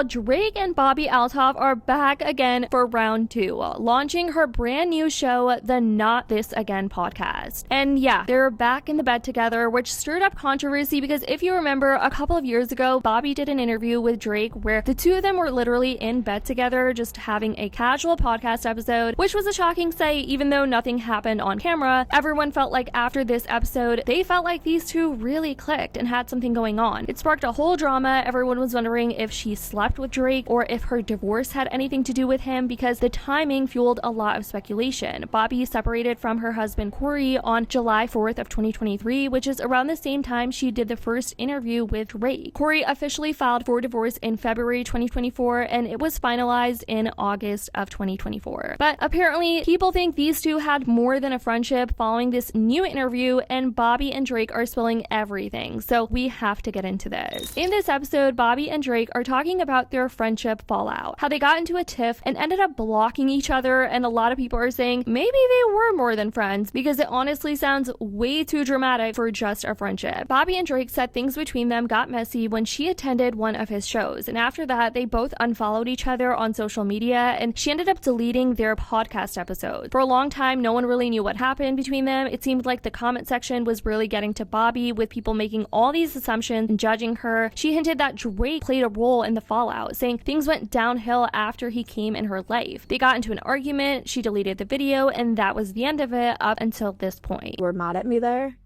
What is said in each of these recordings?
Well, Drake and Bobbi Althoff are back again for round 2, launching her brand new show, the Not This Again podcast. And yeah, they're back in the bed together, which stirred up controversy because if you remember, a couple of years ago, Bobbi did an interview with Drake where the two of them were literally in bed together, just having a casual podcast episode, which was a shocking sight even though nothing happened on camera. Everyone felt like after this episode, they felt like these two really clicked and had something going on. It sparked a whole drama. Everyone was wondering if she slept with Drake or if her divorce had anything to do with him because the timing fueled a lot of speculation. Bobbi separated from her husband Corey on July 4th of 2023, which is around the same time she did the first interview with Drake. Corey officially filed for divorce in February 2024 and it was finalized in August of 2024. But apparently people think these two had more than a friendship following this new interview, and Bobbi and Drake are spilling everything, so we have to get into this. In this episode, Bobbi and Drake are talking about their friendship fallout, how they got into a tiff and ended up blocking each other, and a lot of people are saying maybe they were more than friends because it honestly sounds way too dramatic for just a friendship. Bobbi and Drake said things between them got messy when she attended one of his shows, and after that they both unfollowed each other on social media, and she ended up deleting their podcast episodes. For a long time, no one really knew what happened between them. It seemed like the comment section was really getting to Bobbi, with people making all these assumptions and judging her. She hinted that Drake played a role in the fallout, saying things went downhill after he came in her life. They got into an argument, she deleted the video, and that was the end of it up until this point. You were mad at me there.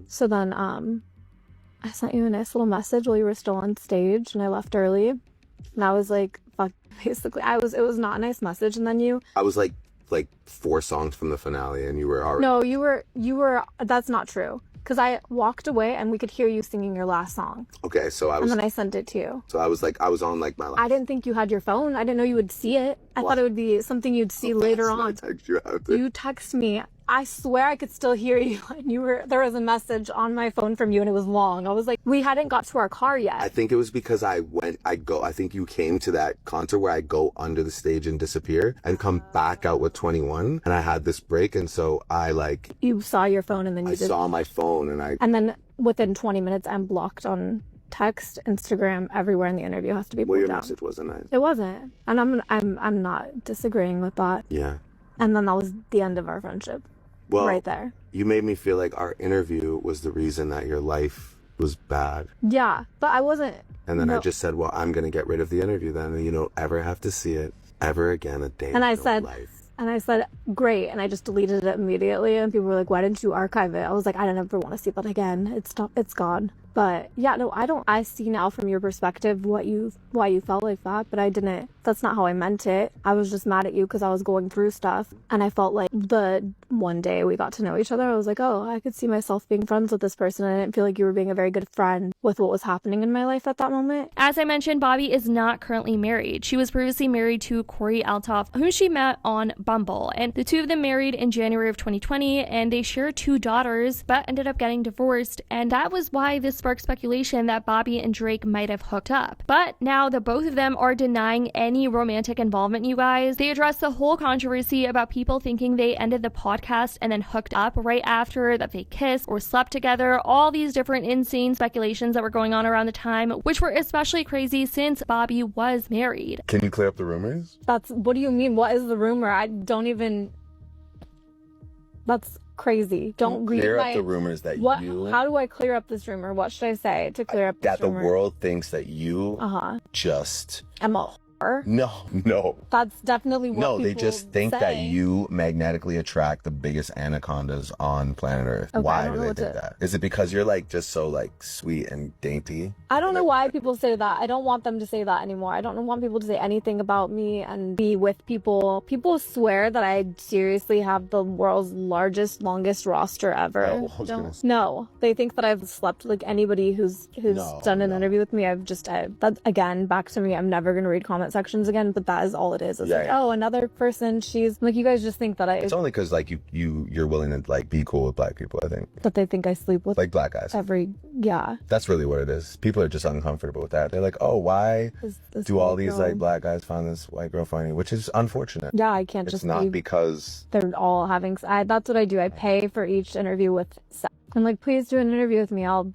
So then I sent you a nice little message while you were still on stage and I left early. And I was like, fuck, basically. It was not a nice message. And then I was like 4 songs from the finale and you were already... No, you were, that's not true. Because I walked away and we could hear you singing your last song. Okay, so And then I sent it to you. So I was on my last... I didn't think you had your phone. I didn't know you would see it. I thought it would be something you'd see later on. I text you after. You text me. I swear I could still hear you. And there was a message on my phone from you and it was long. I was like, we hadn't got to our car yet. I think it was because I think you came to that concert where I go under the stage and disappear and come back out with 21 and I had this break, and so You saw your phone and then I saw my phone and then within 20 minutes I'm blocked on text, Instagram, everywhere, in the interview has to be pulled your down. message wasn't nice. It wasn't. And I'm not disagreeing with that. Yeah. And then that was the end of our friendship. Well, right there. You made me feel like our interview was the reason that your life was bad. Yeah, but I wasn't. And then I just said, well, I'm going to get rid of the interview then, and you don't ever have to see it ever again a day in your life. And I said, great. And I just deleted it immediately. And people were like, why didn't you archive it? I was like, I don't ever want to see that again. It's gone. But yeah, no, I see now from your perspective why you felt like that, but I didn't. That's not how I meant it. I was just mad at you because I was going through stuff. And I felt like the one day we got to know each other, I was like, oh, I could see myself being friends with this person. I didn't feel like you were being a very good friend with what was happening in my life at that moment. As I mentioned, Bobbi is not currently married. She was previously married to Corey Althoff, whom she met on Bumble. And the two of them married in January of 2020, and they share 2 daughters, but ended up getting divorced. And that was why this sparked speculation that Bobbi and Drake might have hooked up. But now the both of them are denying any romantic involvement, you guys. They addressed the whole controversy about people thinking they ended the podcast and then hooked up right after, that they kissed or slept together, all these different insane speculations that were going on around the time, which were especially crazy since Bobbi was married. Can you clear up the rumors? What do you mean? What is the rumor? I don't even... That's crazy. Don't read clear up the rumors that you... How do I clear up this rumor? What should I say to clear up this rumor? That the world thinks that you just... I'm a whore? No. That's definitely what people they just think say. that you magnetically attract the biggest anacondas on planet Earth. Okay, why do they think that? Is it because you're just so sweet and dainty? I don't know why people say that. I don't want them to say that anymore. I don't want people to say anything about me and be with people. People swear that I seriously have the world's longest roster ever. No, they think that I've slept like anybody who's done an interview with me. That again, back to me. I'm never gonna read comment sections again, but that is all it is. It's oh, another person. She's like, you guys just think that It's only because you're willing to be cool with black people. I think that they think I sleep with black guys. Yeah. That's really what it is. People are just uncomfortable with that. They're like, oh, why do all these black guys find this white girl funny? Which is unfortunate. Yeah, I can't it's just. It's not because they're all having. That's what I do. I pay for each interview with sex. I'm like, please do an interview with me. I'll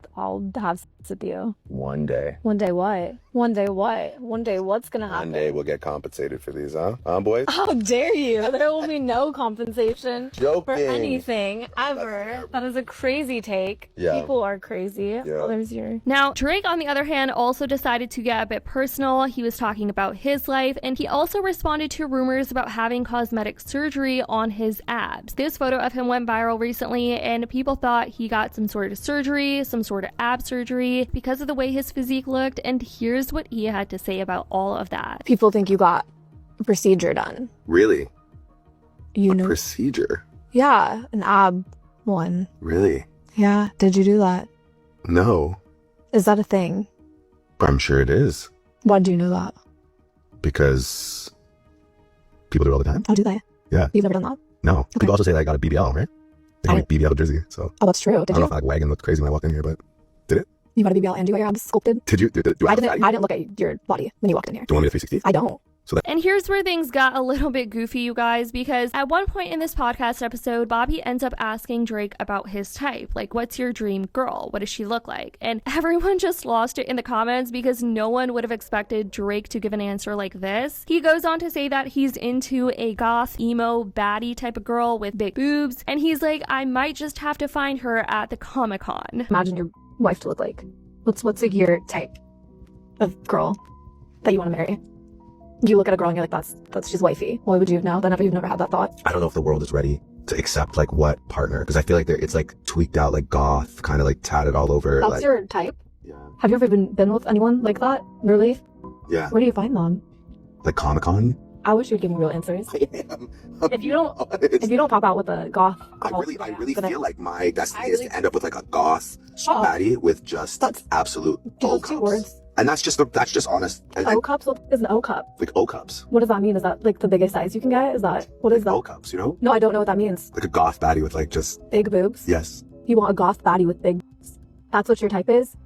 have sex chance with you. One day. One day what? One day what? One day what's gonna happen? One day we'll get compensated for these, huh? Boys? How dare you? There will be no compensation Joking. for anything ever. That is a crazy take. Yeah. People are crazy. Yeah. Oh, there's your... Now, Drake, on the other hand, also decided to get a bit personal. He was talking about his life, and he also responded to rumors about having cosmetic surgery on his abs. This photo of him went viral recently, and people thought he got some sort of surgery, some sort of ab surgery, because of the way his physique looked, and here's what he had to say about all of that. People think you got a procedure done. Really? You A know? procedure? Yeah, an ab one. Really? Yeah, did you do that? No. Is that a thing? I'm sure it is. Why do you know that? Because people do it all the time. Oh, do they? Yeah. You've never done that? No. Okay. People also say that I got a BBL, right? They got a BBL jersey, so. Oh, that's true. I Did don't know you? if my wagon looked crazy when I walked in here, but did it? You got a BBL and you got your abs sculpted? Did you? Do I I have a didn't. fatty? I didn't look at your body when you walked in here. Do you want me to 360? I don't. And here's where things got a little bit goofy, you guys, because at one point in this podcast episode, Bobbi ends up asking Drake about his type. Like, what's your dream girl? What does she look like? And everyone just lost it in the comments because no one would have expected Drake to give an answer like this. He goes on to say that he's into a goth, emo, baddie type of girl with big boobs. And he's like, I might just have to find her at the Comic-Con. Imagine your wife to look like. What's like your type of girl that you want to marry? You look at a girl and you're like, that's she's wifey. Why would you know? Then you've never had that thought. I don't know if the world is ready to accept like what partner, because I feel like it's like tweaked out, like goth, kind of like tatted all over. That's like, your type. yeah. Have you ever been with anyone like that? Really? Yeah. Where do you find them? Like Comic-Con. I wish you'd give me real answers. I am. If you don't pop out with a goth, I really then feel like my destiny is really- to end up with like a goth Shut up. baddie with just That's- absolute Those O two cups. words. And that's just honest. And, O cups? What is an O cup? like O cups. What does that mean? Is that like the biggest size you can get? Is that what is that? O cups, you know? No, I don't know what that means. Like a goth baddie with like just Big boobs. yes. You want a goth baddie with big boobs. That's what your type is?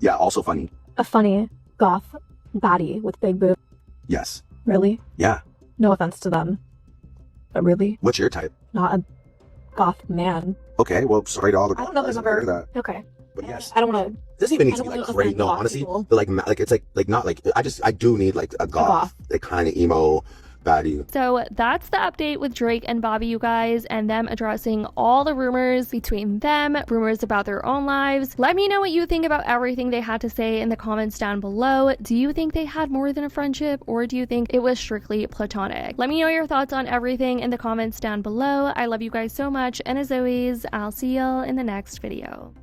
Yeah, also funny. A funny goth baddie with big boobs. Yes. Really? Yeah. No offense to them. But really? What's your type? Not a goth man. Okay, well, sorry to all the I don't know if goth I've guys ever... that. Okay. But yes. I don't want to... It doesn't even need I to be don't like wanna great. offend No, goth honestly, people. but like it's like not like I do need like a goth, like kind of emo baddie. So that's the update with Drake and Bobbi, you guys, and them addressing all the rumors between them, rumors about their own lives. Let me know what you think about everything they had to say in the comments down below. Do you think they had more than a friendship, or do you think it was strictly platonic? Let me know your thoughts on everything in the comments down below. I love you guys so much, and as always, I'll see y'all in the next video.